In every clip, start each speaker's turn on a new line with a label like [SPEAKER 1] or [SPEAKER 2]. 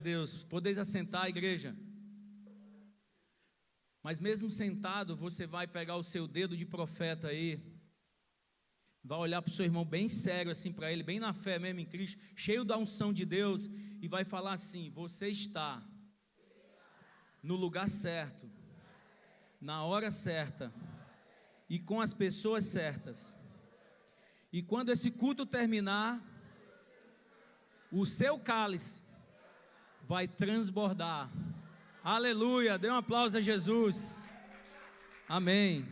[SPEAKER 1] Deus, podeis assentar, igreja. Mas mesmo sentado, você vai pegar o seu dedo de profeta aí, vai olhar para o seu irmão bem sério assim para ele, bem na fé mesmo em Cristo, cheio da unção de Deus, e vai falar assim: você está no lugar certo, na hora certa e com as pessoas certas. E quando esse culto terminar, o seu cálice vai transbordar. Aleluia, dê um aplauso a Jesus. Amém.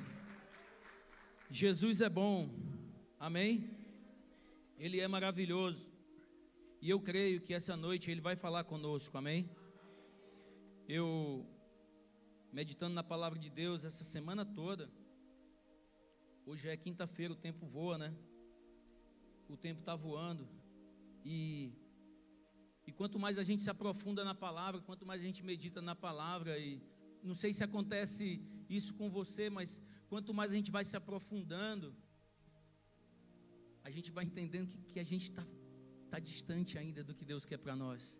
[SPEAKER 1] Jesus é bom. Amém. Ele é maravilhoso. E eu creio que essa noite Ele vai falar conosco. Amém. Eu, meditando na palavra de Deus essa semana toda. Hoje é quinta-feira, o tempo voa, né? O tempo está voando. E quanto mais a gente se aprofunda na palavra, quanto mais a gente medita na palavra, e não sei se acontece isso com você, mas quanto mais a gente vai se aprofundando, a gente vai entendendo que a gente está distante ainda do que Deus quer para nós.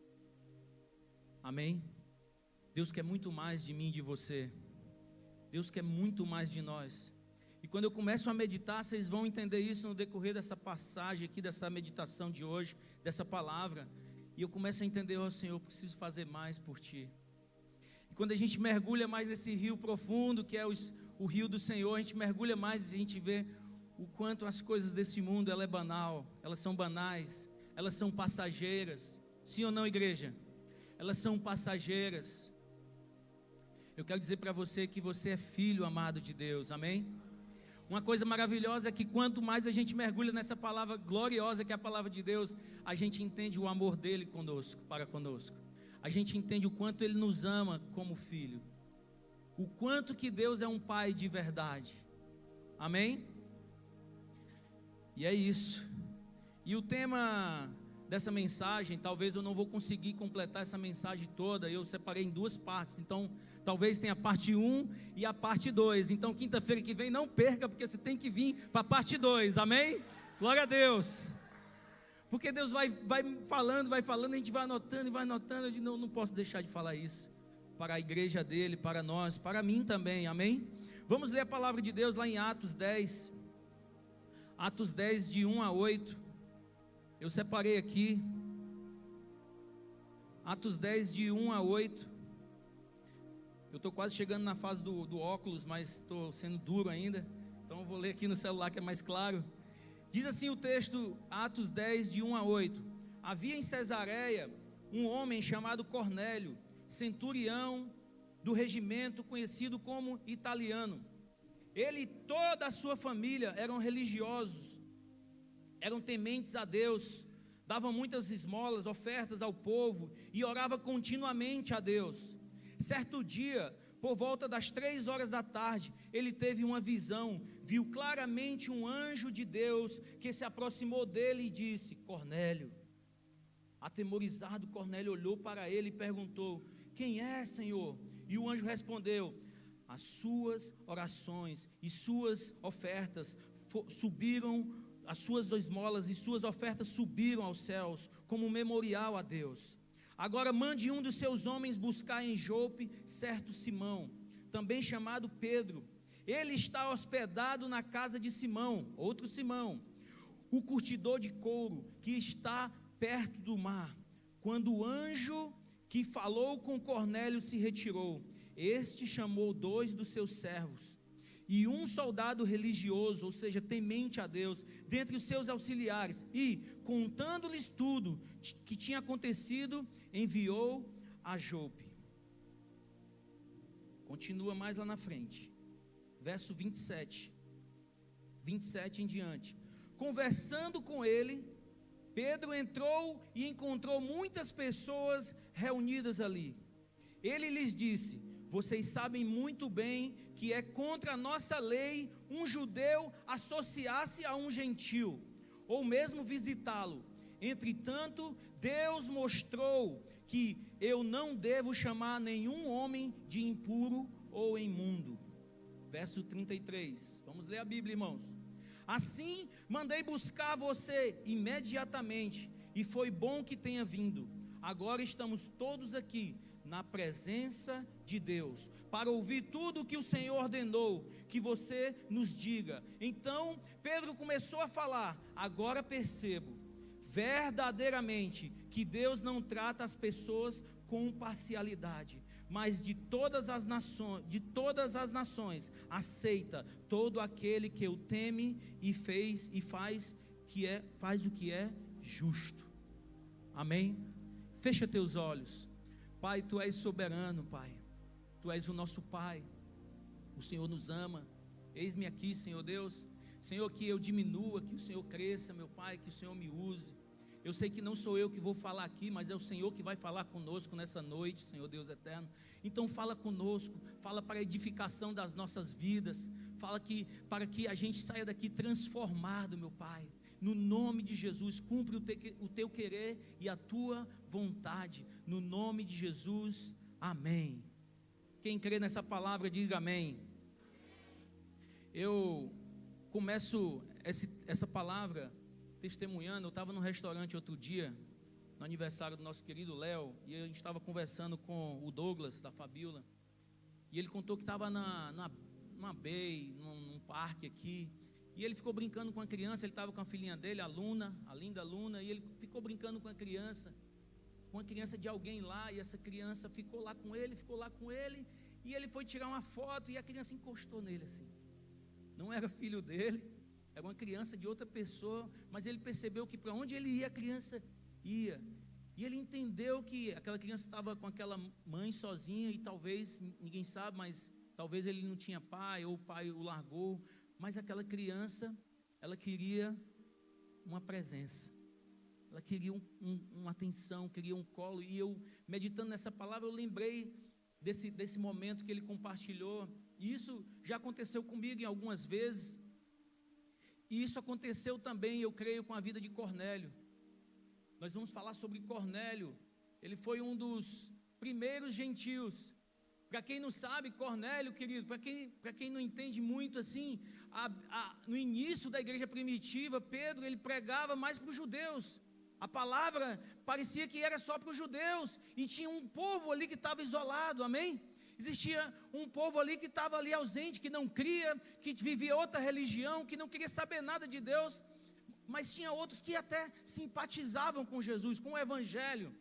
[SPEAKER 1] Amém? Deus quer muito mais de mim e de você. Deus quer muito mais de nós. E quando eu começo a meditar, vocês vão entender isso no decorrer dessa passagem aqui, dessa meditação de hoje, dessa palavra. E eu começo a entender: ó Senhor, eu preciso fazer mais por Ti. E quando a gente mergulha mais nesse rio profundo, que é o rio do Senhor, a gente mergulha mais e a gente vê o quanto as coisas desse mundo, ela é banal, elas são banais, elas são passageiras. Sim ou não, igreja? Elas são passageiras. Eu quero dizer para você que você é filho amado de Deus, amém? Uma coisa maravilhosa é que quanto mais a gente mergulha nessa palavra gloriosa que é a palavra de Deus, a gente entende o amor dele conosco, para conosco. A gente entende o quanto ele nos ama como filho. O quanto que Deus é um pai de verdade. Amém? E é isso. E o tema dessa mensagem, talvez eu não vou conseguir completar essa mensagem toda, eu separei em duas partes, então talvez tenha a parte 1 e a parte 2, então quinta-feira que vem não perca, porque você tem que vir para a parte 2, amém? Glória a Deus, porque Deus vai falando, a gente vai anotando, eu digo, não posso deixar de falar isso, para a igreja dele, para nós, para mim também, amém? Vamos ler a palavra de Deus lá em Atos 10 de 1 a 8, eu separei aqui, Atos 10 de 1 a 8, eu estou quase chegando na fase do óculos, mas estou sendo duro ainda, então eu vou ler aqui no celular que é mais claro. Diz assim o texto, Atos 10 de 1 a 8, havia em Cesareia um homem chamado Cornélio, centurião do regimento conhecido como italiano. Ele e toda a sua família eram religiosos, eram tementes a Deus, davam muitas esmolas, ofertas ao povo e orava continuamente a Deus. Certo dia, por volta das 3 horas da tarde, ele teve uma visão, viu claramente um anjo de Deus que se aproximou dele e disse: Cornélio. Atemorizado, Cornélio olhou para ele e perguntou: quem é, Senhor? E o anjo respondeu: as suas orações e suas ofertas subiram, as suas esmolas e suas ofertas subiram aos céus, como um memorial a Deus. Agora mande um dos seus homens buscar em Jope certo Simão, também chamado Pedro. Ele está hospedado na casa de Simão, outro Simão, o curtidor de couro, que está perto do mar. Quando o anjo que falou com Cornélio se retirou, este chamou 2 dos seus servos e um soldado religioso, ou seja, temente a Deus, dentre os seus auxiliares, e, contando-lhes tudo que tinha acontecido, enviou a Jope. Continua mais lá na frente, verso 27 em diante. Conversando com ele, Pedro entrou e encontrou muitas pessoas reunidas ali. Ele lhes disse: vocês sabem muito bem que é contra a nossa lei um judeu associar-se a um gentil, ou mesmo visitá-lo. Entretanto, Deus mostrou que eu não devo chamar nenhum homem de impuro ou imundo. Verso 33, vamos ler a Bíblia, irmãos. Assim, mandei buscar você imediatamente, e foi bom que tenha vindo. agora estamos todos aqui na presença de Deus, para ouvir tudo o que o Senhor ordenou que você nos diga. Então Pedro começou a falar: agora percebo verdadeiramente que Deus não trata as pessoas com parcialidade, mas de todas as nações aceita todo aquele que o teme e faz o que é justo. Amém? Fecha teus olhos. Pai, Tu és soberano, Pai. Tu és o nosso Pai. O Senhor nos ama. Eis-me aqui, Senhor Deus. Senhor, que eu diminua, que o Senhor cresça, meu Pai, que o Senhor me use. Eu sei que não sou eu que vou falar aqui, mas é o Senhor que vai falar conosco nessa noite, Senhor Deus eterno. Então fala conosco, fala para a edificação das nossas vidas, fala para que a gente saia daqui transformado, meu Pai. No nome de Jesus, cumpre o Teu querer e a Tua vontade, no nome de Jesus, amém. Quem crê nessa palavra, diga amém. Eu começo essa palavra testemunhando. Eu estava num restaurante outro dia, no aniversário do nosso querido Léo, e a gente estava conversando com o Douglas, da Fabiola, e ele contou que estava numa bay, num parque aqui, e ele ficou brincando com a criança. Ele estava com a filhinha dele, a Luna, a linda Luna, e ele ficou brincando com a criança de alguém lá, e essa criança ficou lá com ele, e ele foi tirar uma foto, e a criança encostou nele assim. Não era filho dele, era uma criança de outra pessoa, mas ele percebeu que para onde ele ia, a criança ia, e ele entendeu que aquela criança estava com aquela mãe sozinha, e talvez, ninguém sabe, mas talvez ele não tinha pai, ou o pai o largou, mas aquela criança, ela queria uma presença, ela queria uma atenção, queria um colo. E eu, meditando nessa palavra, eu lembrei desse momento que ele compartilhou, e isso já aconteceu comigo em algumas vezes, e isso aconteceu também, eu creio, com a vida de Cornélio. Nós vamos falar sobre Cornélio. Ele foi um dos primeiros gentios. Para quem não sabe, Cornélio, querido, para quem não entende muito assim, no início da igreja primitiva, Pedro, ele pregava mais para os judeus. A palavra parecia que era só para os judeus, e tinha um povo ali que estava isolado, amém? Existia um povo ali que estava ali ausente, que não cria, que vivia outra religião, que não queria saber nada de Deus, mas tinha outros que até simpatizavam com Jesus, com o evangelho,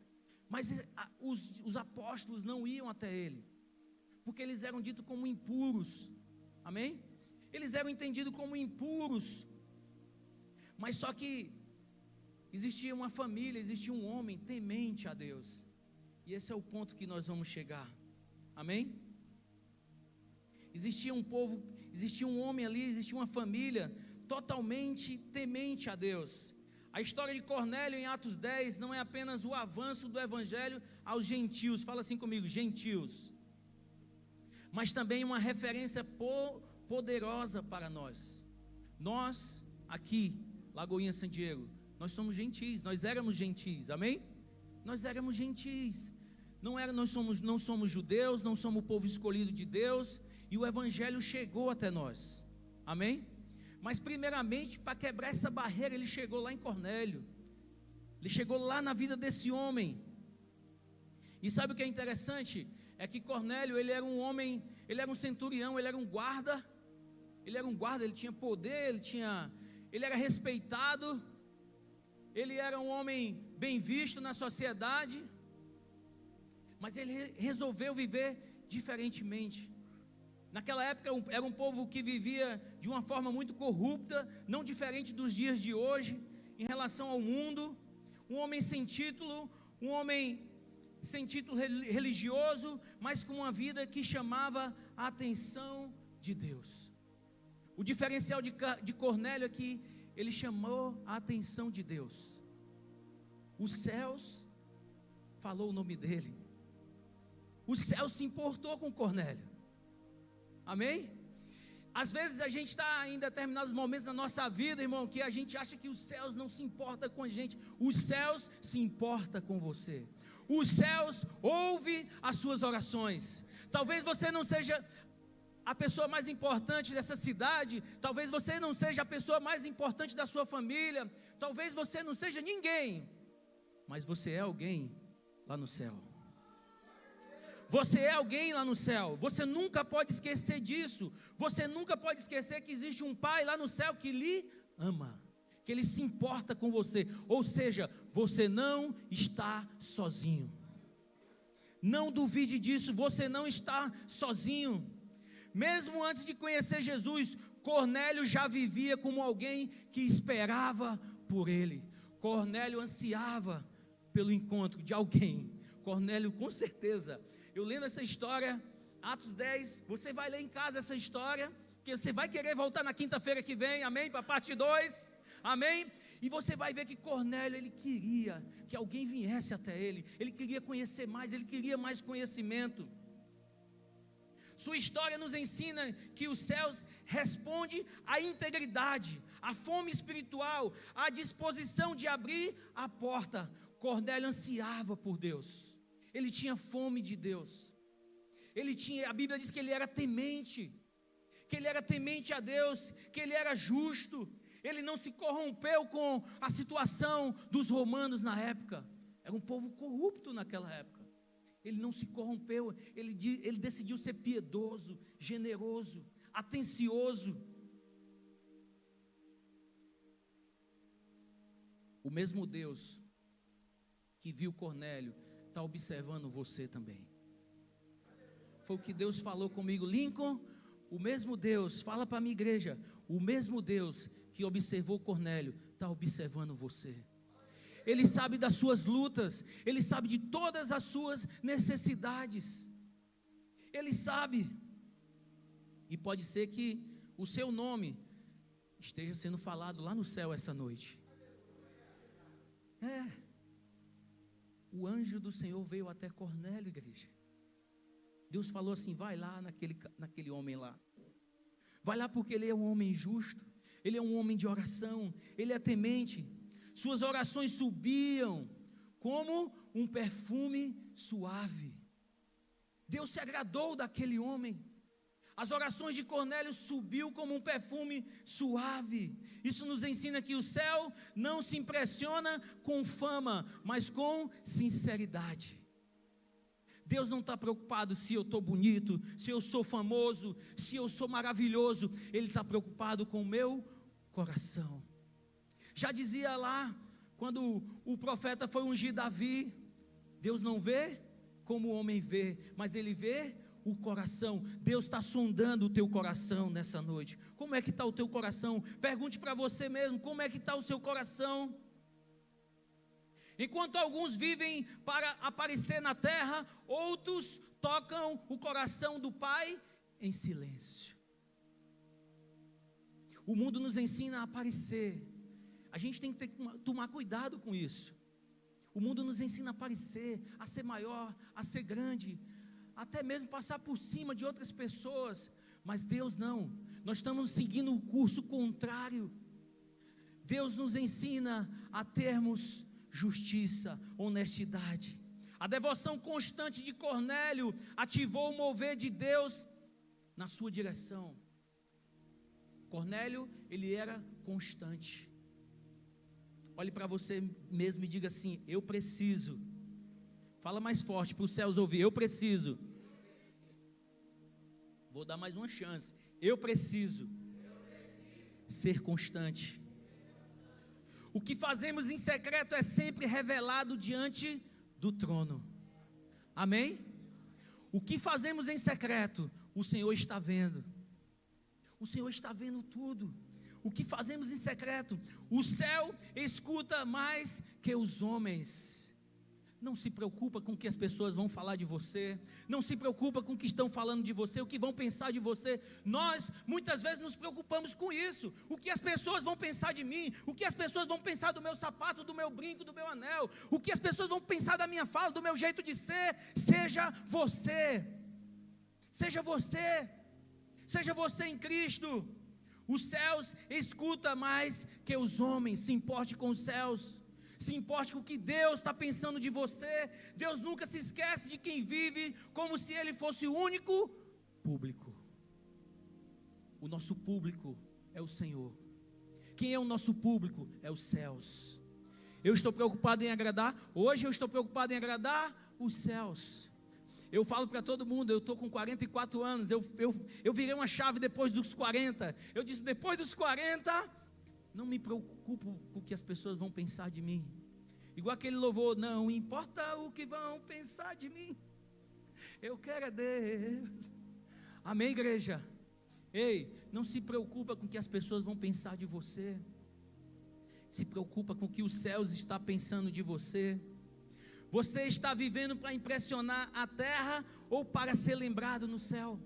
[SPEAKER 1] mas os apóstolos não iam até ele, porque eles eram ditos como impuros, amém? Eles eram entendidos como impuros, mas só que existia uma família, existia um homem temente a Deus, e esse é o ponto que nós vamos chegar, amém? Existia um povo, existia um homem ali, existia uma família totalmente temente a Deus. A história de Cornélio em Atos 10 não é apenas o avanço do evangelho aos gentios, fala assim comigo, gentios, mas também uma referência poderosa para nós. Nós aqui, Lagoinha San Diego, nós somos gentis, nós éramos gentis, amém? Nós éramos gentis, nós somos judeus, não somos o povo escolhido de Deus, e o evangelho chegou até nós, amém? Mas primeiramente, para quebrar essa barreira, ele chegou lá em Cornélio, ele chegou lá na vida desse homem. E sabe o que é interessante? É que Cornélio, ele era um homem, ele era um centurião, ele era um guarda, ele tinha poder, ele era respeitado, ele era um homem bem visto na sociedade, mas ele resolveu viver diferentemente. Naquela época era um povo que vivia de uma forma muito corrupta, não diferente dos dias de hoje, em relação ao mundo. Um homem sem título religioso, mas com uma vida que chamava a atenção de Deus. O diferencial de Cornélio é que ele chamou a atenção de Deus. Os céus falou o nome dele. O céu se importou com Cornélio. Amém? Às vezes a gente está em determinados momentos da nossa vida, irmão, que a gente acha que os céus não se importam com a gente. Os céus se importam com você. Os céus ouvem as suas orações. Talvez você não seja a pessoa mais importante dessa cidade, talvez você não seja a pessoa mais importante da sua família, talvez você não seja ninguém, mas você é alguém lá no céu. Você é alguém lá no céu. Você nunca pode esquecer disso. Você nunca pode esquecer que existe um Pai lá no céu que lhe ama, que Ele se importa com você. Ou seja, você não está sozinho. Não duvide disso, você não está sozinho. Mesmo antes de conhecer Jesus, Cornélio já vivia como alguém que esperava por ele. Cornélio ansiava pelo encontro de alguém. Cornélio, com certeza, eu lendo essa história, Atos 10, você vai ler em casa essa história, que você vai querer voltar na quinta-feira que vem, amém, para a parte 2, amém, e você vai ver que Cornélio, ele queria que alguém viesse até ele queria conhecer mais, ele queria mais conhecimento. Sua história nos ensina que os céus respondem à integridade, à fome espiritual, à disposição de abrir a porta. Cornélio ansiava por Deus, ele tinha fome de Deus, a Bíblia diz que ele era temente a Deus, que ele era justo, ele não se corrompeu com a situação dos romanos na época, era um povo corrupto naquela época. Ele não se corrompeu, ele decidiu ser piedoso, generoso, atencioso. O mesmo Deus que viu Cornélio está observando você também. Foi o que Deus falou comigo, Lincoln. O mesmo Deus, fala para a minha igreja, o mesmo Deus que observou Cornélio está observando você. Ele sabe das suas lutas, Ele sabe de todas as suas necessidades, Ele sabe, e pode ser que o seu nome esteja sendo falado lá no céu essa noite. O anjo do Senhor veio até Cornélio, igreja. Deus falou assim, vai lá naquele homem lá, vai lá porque ele é um homem justo, ele é um homem de oração, ele é temente. Suas orações subiam como um perfume suave. Deus se agradou daquele homem. As orações de Cornélio subiu como um perfume suave. Isso nos ensina que o céu não se impressiona com fama, mas com sinceridade. Deus não está preocupado se eu estou bonito, se eu sou famoso, se eu sou maravilhoso. Ele está preocupado com o meu coração. Já dizia lá, quando o profeta foi ungir Davi, Deus não vê como o homem vê, mas Ele vê o coração. Deus está sondando o teu coração nessa noite. Como é que está o teu coração? Pergunte para você mesmo, como é que está o seu coração? Enquanto alguns vivem para aparecer na terra, outros tocam o coração do Pai em silêncio. O mundo nos ensina a aparecer. A gente tem que tomar cuidado com isso. O mundo nos ensina a aparecer, a ser maior, a ser grande, até mesmo passar por cima de outras pessoas. Mas Deus não, nós estamos seguindo o curso contrário. Deus nos ensina a termos justiça, honestidade. A devoção constante de Cornélio ativou o mover de Deus na sua direção. Cornélio, ele era constante. Olhe para você mesmo e diga assim, eu preciso. Fala mais forte para os céus ouvir, eu preciso. Vou dar mais uma chance. Eu preciso ser constante. O que fazemos em secreto é sempre revelado diante do trono. Amém? O que fazemos em secreto, o Senhor está vendo. O Senhor está vendo tudo. O que fazemos em secreto, o céu escuta mais que os homens. Não se preocupa com o que as pessoas vão falar de você. Não se preocupa com o que estão falando de você, o que vão pensar de você. Nós, muitas vezes, nos preocupamos com isso. O que as pessoas vão pensar de mim. O que as pessoas vão pensar do meu sapato, do meu brinco, do meu anel. O que as pessoas vão pensar da minha fala, do meu jeito de ser. Seja você. Seja você. Seja você em Cristo. Os céus escuta mais que os homens. Se importe com os céus. Se importe com o que Deus está pensando de você. Deus nunca se esquece de quem vive como se Ele fosse o único público. O nosso público é o Senhor. Quem é o nosso público? É os céus. eu estou preocupado em agradar, hoje eu estou preocupado em agradar os céus. Eu falo para todo mundo, eu estou com 44 anos, eu virei uma chave depois dos 40, eu disse, depois dos 40, não me preocupo com o que as pessoas vão pensar de mim, igual aquele louvor, não importa o que vão pensar de mim, eu quero é Deus, amém igreja? Ei, não se preocupa com o que as pessoas vão pensar de você, se preocupa com o que os céus estão pensando de você. Você está vivendo para impressionar a terra ou para ser lembrado no céu?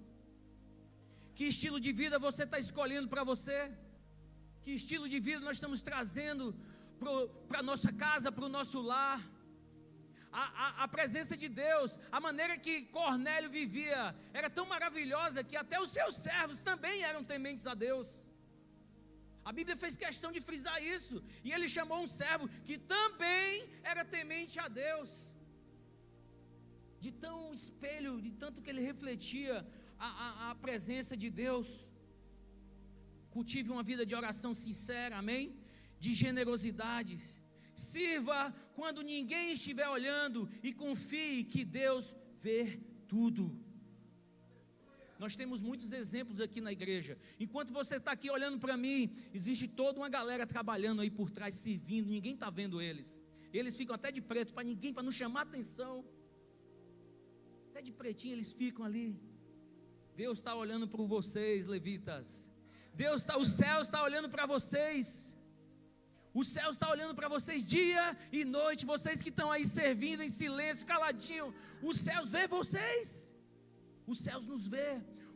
[SPEAKER 1] Que estilo de vida você está escolhendo para você? Que estilo de vida nós estamos trazendo para a nossa casa, para o nosso lar? A presença de Deus, a maneira que Cornélio vivia, era tão maravilhosa que até os seus servos também eram tementes a Deus. A Bíblia fez questão de frisar isso, e ele chamou um servo que também era temente a Deus, de tão espelho, de tanto que ele refletia a presença de Deus. Cultive uma vida de oração sincera, amém? De generosidade, sirva quando ninguém estiver olhando, e confie que Deus vê tudo. Nós temos muitos exemplos aqui na igreja. Enquanto você está aqui olhando para mim, existe toda uma galera trabalhando aí por trás, servindo, ninguém está vendo eles. Eles ficam até de preto, para ninguém, para não chamar atenção. Até de pretinho eles ficam ali. Deus está olhando para vocês, levitas. Os céus estão olhando para vocês. O céu está olhando para vocês dia e noite. Vocês que estão aí servindo em silêncio, caladinho. Os céus vê vocês. Os céus nos vê.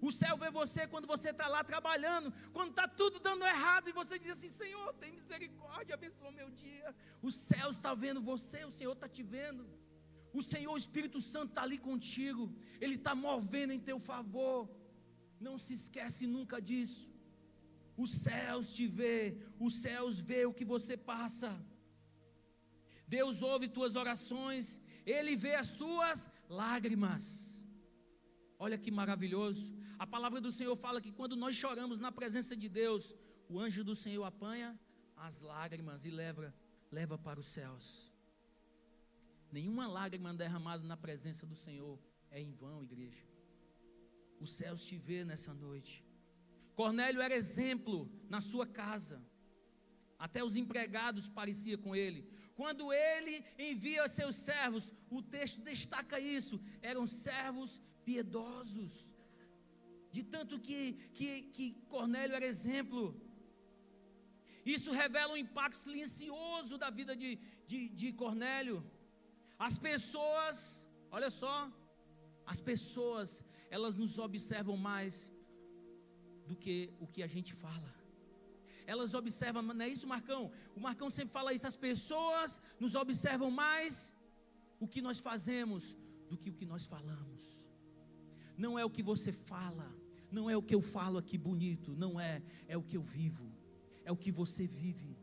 [SPEAKER 1] O céu vê você quando você está lá trabalhando, quando está tudo dando errado, e você diz assim, Senhor, tem misericórdia, abençoa meu dia. O céu está vendo você, o Senhor está te vendo. O Senhor, o Espírito Santo está ali contigo, Ele está movendo em teu favor. Não se esquece nunca disso. Os céus te vê, os céus vê o que você passa. Deus ouve tuas orações, Ele vê as tuas lágrimas. Olha que maravilhoso. A palavra do Senhor fala que quando nós choramos na presença de Deus, o anjo do Senhor apanha as lágrimas e leva para os céus. Nenhuma lágrima derramada na presença do Senhor é em vão, igreja. Os céus te vê nessa noite. Cornélio era exemplo na sua casa. Até os empregados pareciam com ele. Quando ele envia seus servos, o texto destaca isso, eram servos piedosos, de tanto que Cornélio era exemplo. Isso revela um impacto silencioso da vida de Cornélio. As pessoas, olha só, as pessoas, elas nos observam mais do que o que a gente fala. Elas observam, não é isso, Marcão? O Marcão sempre fala isso, as pessoas nos observam mais o que nós fazemos do que o que nós falamos. Não é o que você fala, não é o que eu falo aqui bonito, não é, é o que eu vivo, é o que você vive.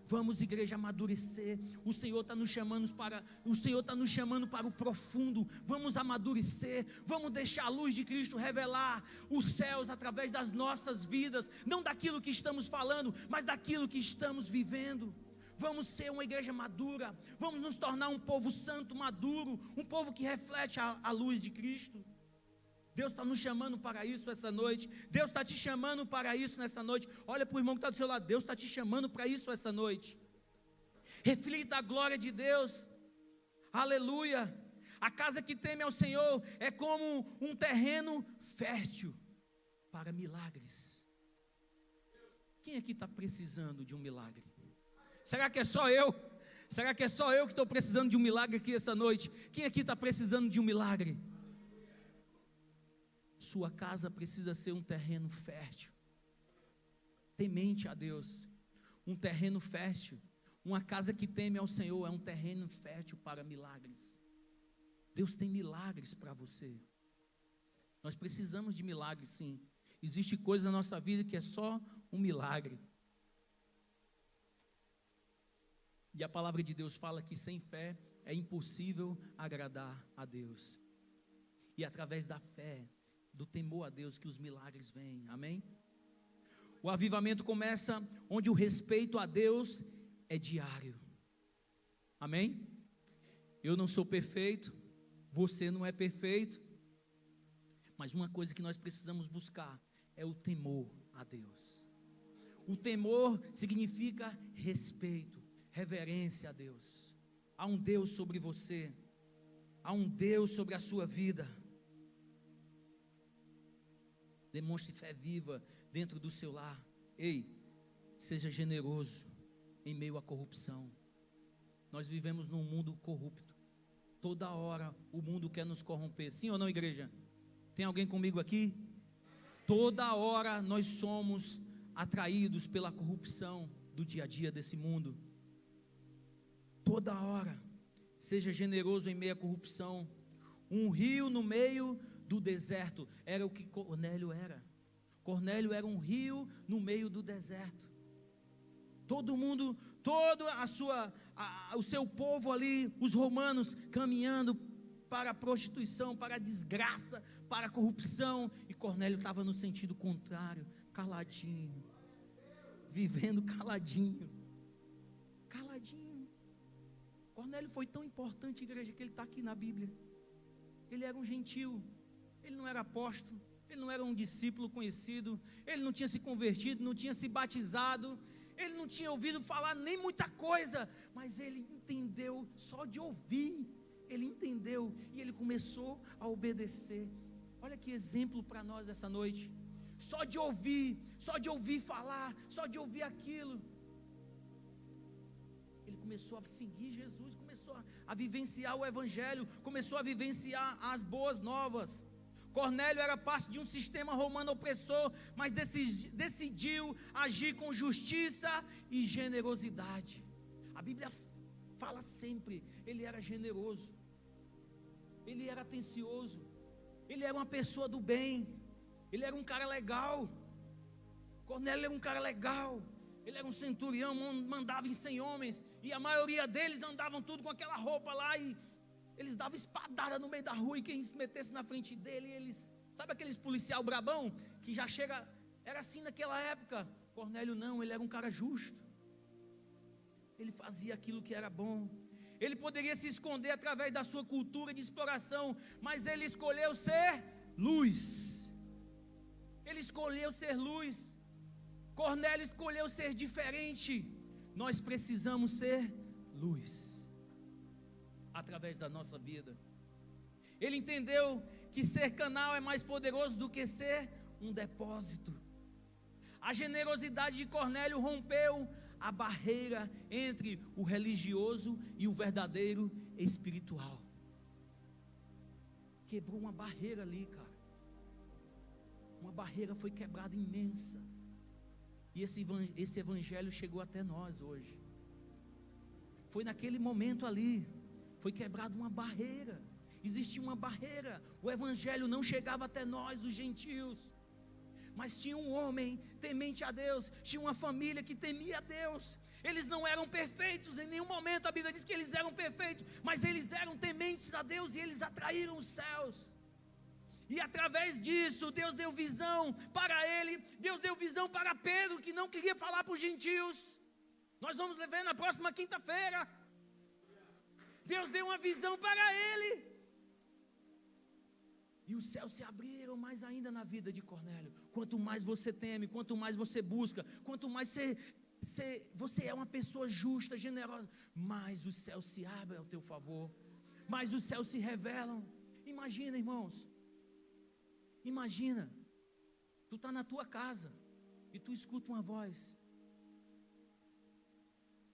[SPEAKER 1] Vamos, igreja, amadurecer. O Senhor está nos chamando para o profundo. Vamos amadurecer, vamos deixar a luz de Cristo revelar os céus através das nossas vidas, não daquilo que estamos falando, mas daquilo que estamos vivendo. Vamos ser uma igreja madura, vamos nos tornar um povo santo, maduro, um povo que reflete a luz de Cristo. Deus está nos chamando para isso essa noite. Deus está te chamando para isso nessa noite. Olha para o irmão que está do seu lado. Deus está te chamando para isso essa noite. Reflita a glória de Deus. Aleluia. A casa que teme ao Senhor é como um terreno fértil para milagres. Quem aqui está precisando de um milagre? Será que é só eu? Será que é só eu que estou precisando de um milagre aqui essa noite? Quem aqui está precisando de um milagre? Sua casa precisa ser um terreno fértil, temente a Deus, um terreno fértil. Uma casa que teme ao Senhor é um terreno fértil para milagres. Deus tem milagres para você. Nós precisamos de milagres, sim. Existe coisa na nossa vida que é só um milagre. E a palavra de Deus fala que sem fé é impossível agradar a Deus. E através da fé, do temor a Deus, que os milagres vêm, amém? O avivamento começa onde o respeito a Deus é diário. Amém? Eu não sou perfeito, você não é perfeito, mas uma coisa que nós precisamos buscar é o temor a Deus. O temor significa respeito, reverência a Deus. Há um Deus sobre você, há um Deus sobre a sua vida. Demonstre fé viva dentro do seu lar. Ei, seja generoso em meio à corrupção. Nós vivemos num mundo corrupto. Toda hora o mundo quer nos corromper. Sim ou não, igreja? Tem alguém comigo aqui? Toda hora nós somos atraídos pela corrupção do dia a dia desse mundo. Toda hora. Seja generoso em meio à corrupção. Um rio no meio do deserto era o que Cornélio era. Cornélio era um rio no meio do deserto. Todo mundo, o seu povo ali, os romanos caminhando para a prostituição, para a desgraça, para a corrupção, e Cornélio estava no sentido contrário, caladinho, vivendo caladinho. Cornélio foi tão importante, igreja, que ele está aqui na Bíblia. Ele era um gentil, ele não era apóstolo, ele não era um discípulo conhecido, ele não tinha se convertido, não tinha se batizado, ele não tinha ouvido falar nem muita coisa, mas ele entendeu só de ouvir, ele entendeu e ele começou a obedecer. Olha que exemplo para nós essa noite, só de ouvir falar, só de ouvir aquilo, ele começou a seguir Jesus, começou a vivenciar o Evangelho, começou a vivenciar as boas novas. Cornélio era parte de um sistema romano opressor, mas decidiu agir com justiça e generosidade. A Bíblia fala sempre, ele era generoso, ele era atencioso, ele era uma pessoa do bem, ele era um cara legal. Cornélio era um cara legal, ele era um centurião, mandava em 100 homens, e a maioria deles andavam tudo com aquela roupa lá, e eles davam espadada no meio da rua, e quem se metesse na frente dele, eles, sabe aqueles policial brabão, que já chega, era assim naquela época. Cornélio não, ele era um cara justo, ele fazia aquilo que era bom. Ele poderia se esconder através da sua cultura de exploração, mas ele escolheu ser luz, ele escolheu ser luz. Cornélio escolheu ser diferente. Nós precisamos ser luz através da nossa vida. Ele entendeu que ser canal é mais poderoso do que ser um depósito. A generosidade de Cornélio rompeu a barreira entre o religioso e o verdadeiro espiritual. Quebrou uma barreira ali, cara. Uma barreira foi quebrada imensa. E esse evangelho chegou até nós hoje. Foi naquele momento ali, foi quebrada uma barreira. Existia uma barreira, o evangelho não chegava até nós, os gentios. Mas tinha um homem temente a Deus, tinha uma família que temia a Deus. Eles não eram perfeitos, em nenhum momento a Bíblia diz que eles eram perfeitos, mas eles eram tementes a Deus e eles atraíram os céus. E através disso, Deus deu visão para ele, Deus deu visão para Pedro, que não queria falar para os gentios. Nós vamos ver na próxima quinta-feira. Deus deu uma visão para ele. E os céus se abriram mais ainda na vida de Cornélio. Quanto mais você teme, quanto mais você busca, quanto mais você é uma pessoa justa, generosa, mais os céus se abrem ao teu favor, mais os céus se revelam. Imagina, irmãos. Imagina, tu está na tua casa e tu escuta uma voz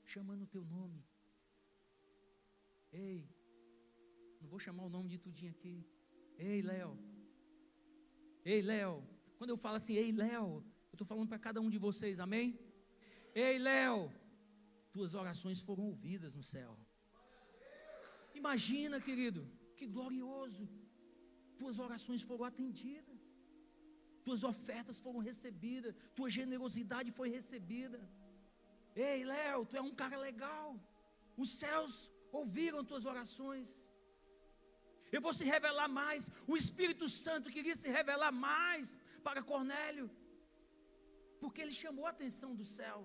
[SPEAKER 1] chamando o teu nome. Ei, não vou chamar o nome de tudinho aqui. Ei, Léo. Ei, Léo. Quando eu falo assim, ei, Léo, eu estou falando para cada um de vocês, amém? Ei, Léo, tuas orações foram ouvidas no céu. Imagina, querido, que glorioso. Tuas orações foram atendidas, tuas ofertas foram recebidas, tua generosidade foi recebida. Ei, Léo, tu é um cara legal. Os céus ouviram tuas orações. Eu vou se revelar mais. O Espírito Santo queria se revelar mais para Cornélio, porque ele chamou a atenção do céu.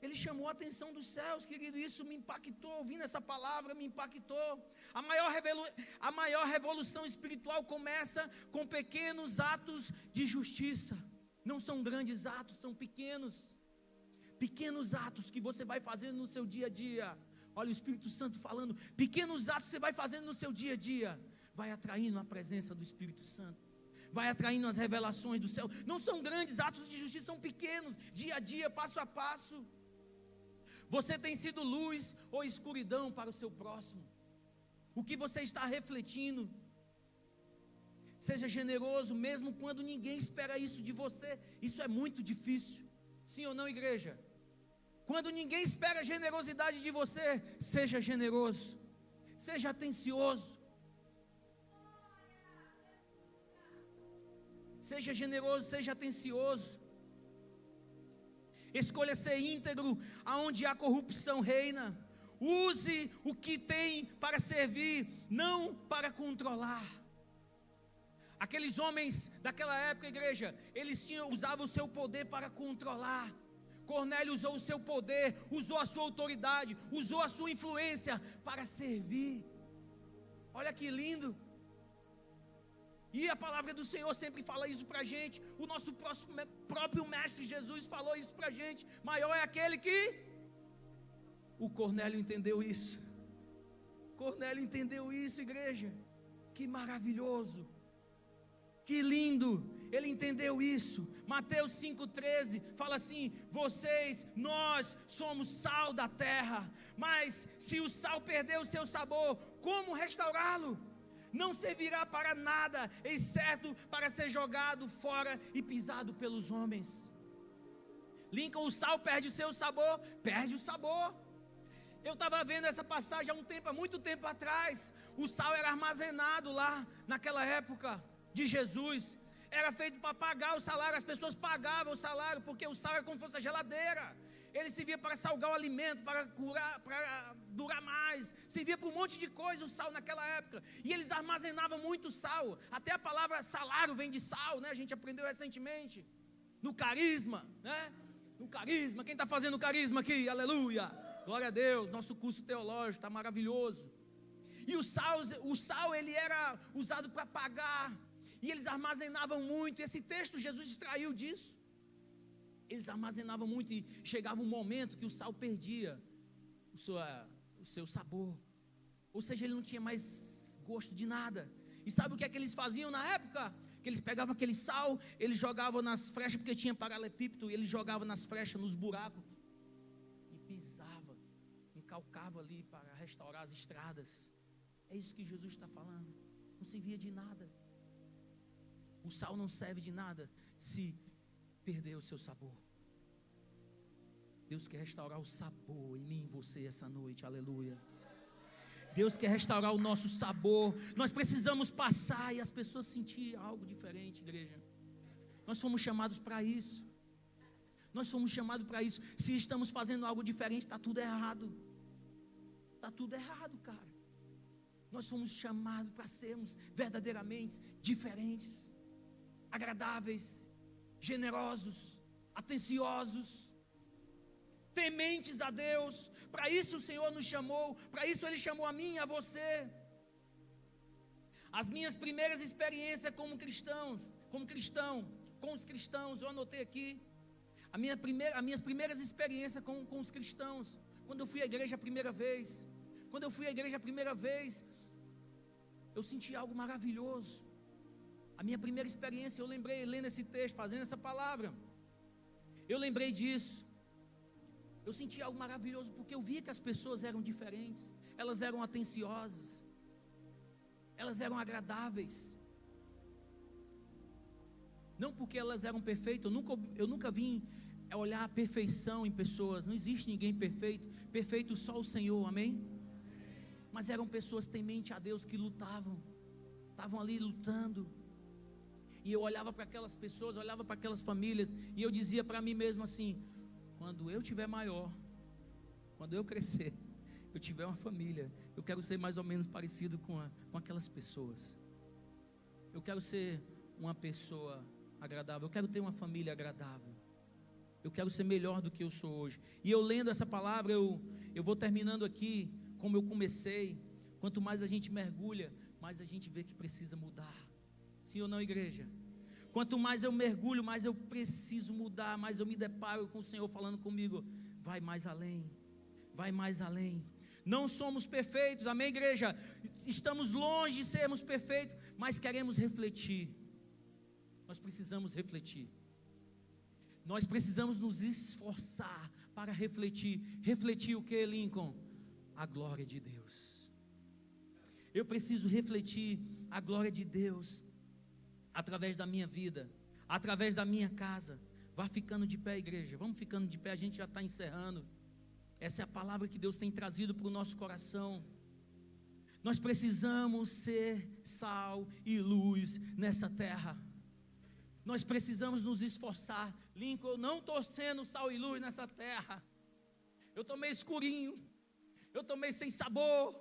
[SPEAKER 1] Ele chamou a atenção dos céus, querido. Isso me impactou, ouvindo essa palavra, me impactou. A maior revolução espiritual começa com pequenos atos de justiça. Não são grandes atos, são pequenos. Pequenos atos que você vai fazendo no seu dia a dia. Olha o Espírito Santo falando. Pequenos atos que você vai fazendo no seu dia a dia. Vai atraindo a presença do Espírito Santo. Vai atraindo as revelações do céu. Não são grandes atos de justiça, são pequenos. Dia a dia, passo a passo. Você tem sido luz ou escuridão para o seu próximo? O que você está refletindo? Seja generoso mesmo quando ninguém espera isso de você. Isso é muito difícil. Sim ou não, igreja? Quando ninguém espera generosidade de você, seja generoso. Seja atencioso. Seja generoso, seja atencioso. Escolha ser íntegro aonde a corrupção reina. Use o que tem para servir, não para controlar. Aqueles homens daquela época, igreja, eles usavam o seu poder para controlar. Cornélio usou o seu poder, usou a sua autoridade, usou a sua influência para servir. Olha que lindo. E a palavra do Senhor sempre fala isso para a gente. O nosso próprio Mestre Jesus falou isso para a gente. Maior é aquele que... O Cornélio entendeu isso. Cornélio entendeu isso, igreja. Que maravilhoso. Que lindo. Ele entendeu isso. Mateus 5,13 fala assim: nós somos sal da terra. Mas se o sal perder o seu sabor, como restaurá-lo? Não servirá para nada, exceto para ser jogado fora e pisado pelos homens. Lincoln, o sal perde o seu sabor? Perde o sabor. Eu estava vendo essa passagem há muito tempo atrás. O sal era armazenado lá, naquela época de Jesus. Era feito para pagar o salário, as pessoas pagavam o salário, porque o sal era como se fosse a geladeira. Ele servia para salgar o alimento, para curar, para durar mais. Servia para um monte de coisa o sal naquela época. E eles armazenavam muito sal. Até a palavra salário vem de sal, né? A gente aprendeu recentemente. No carisma, né? No carisma. Quem está fazendo carisma aqui? Aleluia. Glória a Deus. Nosso curso teológico está maravilhoso. E o sal ele era usado para pagar. E eles armazenavam muito. Esse texto Jesus extraiu disso. Eles armazenavam muito e chegava um momento que o sal perdia o seu sabor. Ou seja, ele não tinha mais gosto de nada. E sabe o que é que eles faziam na época? Que eles pegavam aquele sal, eles jogavam nas frechas, porque tinha paralelepípedo, e eles jogavam nas frechas, nos buracos. E pisava, encalcava ali para restaurar as estradas. É isso que Jesus está falando. Não servia de nada. O sal não serve de nada se perder o seu sabor. Deus quer restaurar o sabor em mim e em você essa noite, aleluia. Deus quer restaurar o nosso sabor. Nós precisamos passar e as pessoas sentir algo diferente, igreja. Nós fomos chamados para isso. Nós fomos chamados para isso. Se estamos fazendo algo diferente, está tudo errado. Está tudo errado, cara. Nós fomos chamados para sermos verdadeiramente diferentes, agradáveis, generosos, atenciosos, tementes a Deus. Para isso o Senhor nos chamou, para isso Ele chamou a mim e a você. As minhas primeiras experiências como cristão, com os cristãos, eu anotei aqui, as minhas primeiras experiências com os cristãos, quando eu fui à igreja a primeira vez, eu senti algo maravilhoso. A minha primeira experiência, eu lembrei, lendo esse texto, fazendo essa palavra, eu lembrei disso. Eu senti algo maravilhoso, porque eu via que as pessoas eram diferentes, elas eram atenciosas, elas eram agradáveis. Não porque elas eram perfeitas, eu nunca vim olhar a perfeição em pessoas. Não existe ninguém perfeito, perfeito só o Senhor, amém? Mas eram pessoas temente a Deus que lutavam, estavam ali lutando. E eu olhava para aquelas pessoas, olhava para aquelas famílias, e eu dizia para mim mesmo assim: quando eu tiver maior, quando eu crescer, eu tiver uma família, eu quero ser mais ou menos parecido com aquelas pessoas. Eu quero ser uma pessoa agradável, eu quero ter uma família agradável. Eu quero ser melhor do que eu sou hoje. E eu lendo essa palavra, eu vou terminando aqui como eu comecei. Quanto mais a gente mergulha, mais a gente vê que precisa mudar. Sim ou não, igreja? Quanto mais eu mergulho, mais eu preciso mudar, mais eu me deparo com o Senhor falando comigo. Vai mais além, vai mais além. Não somos perfeitos, amém, igreja? Estamos longe de sermos perfeitos, mas queremos refletir. Nós precisamos refletir. Nós precisamos nos esforçar para refletir. Refletir o que, Lincoln? A glória de Deus. Eu preciso refletir a glória de Deus através da minha vida, através da minha casa. Vá ficando de pé, igreja. Vamos ficando de pé, a gente já está encerrando. Essa é a palavra que Deus tem trazido para o nosso coração. Nós precisamos ser sal e luz nessa terra. Nós precisamos nos esforçar. Lincoln, eu não estou sendo sal e luz nessa terra. Eu estou meio escurinho. Eu estou meio sem sabor.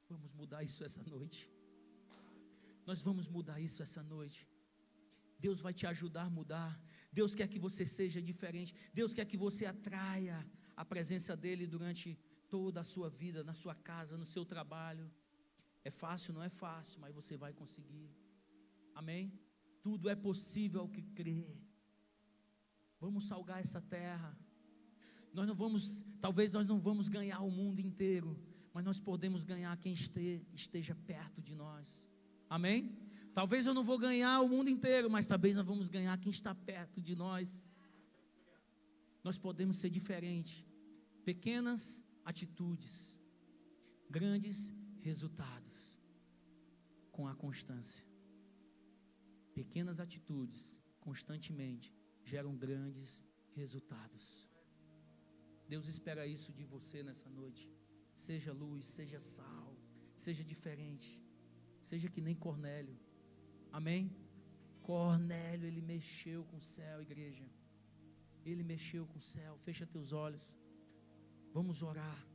[SPEAKER 1] Vamos mudar isso essa noite. Nós vamos mudar isso essa noite. Deus vai te ajudar a mudar. Deus quer que você seja diferente. Deus quer que você atraia a presença dEle durante toda a sua vida, na sua casa, no seu trabalho. É fácil? Não é fácil, mas você vai conseguir. Amém? Tudo é possível ao que crê. Vamos salgar essa terra. Talvez nós não vamos ganhar o mundo inteiro, mas nós podemos ganhar quem esteja perto de nós. Amém? Talvez eu não vou ganhar o mundo inteiro, mas talvez nós vamos ganhar quem está perto de nós. Nós podemos ser diferentes. Pequenas atitudes, grandes resultados, com a constância. Pequenas atitudes, constantemente, geram grandes resultados. Deus espera isso de você nessa noite. Seja luz, seja sal, seja diferente, seja que nem Cornélio. Amém? Cornélio, ele mexeu com o céu, igreja. Ele mexeu com o céu. Fecha teus olhos. Vamos orar.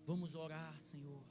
[SPEAKER 1] Vamos orar, Senhor.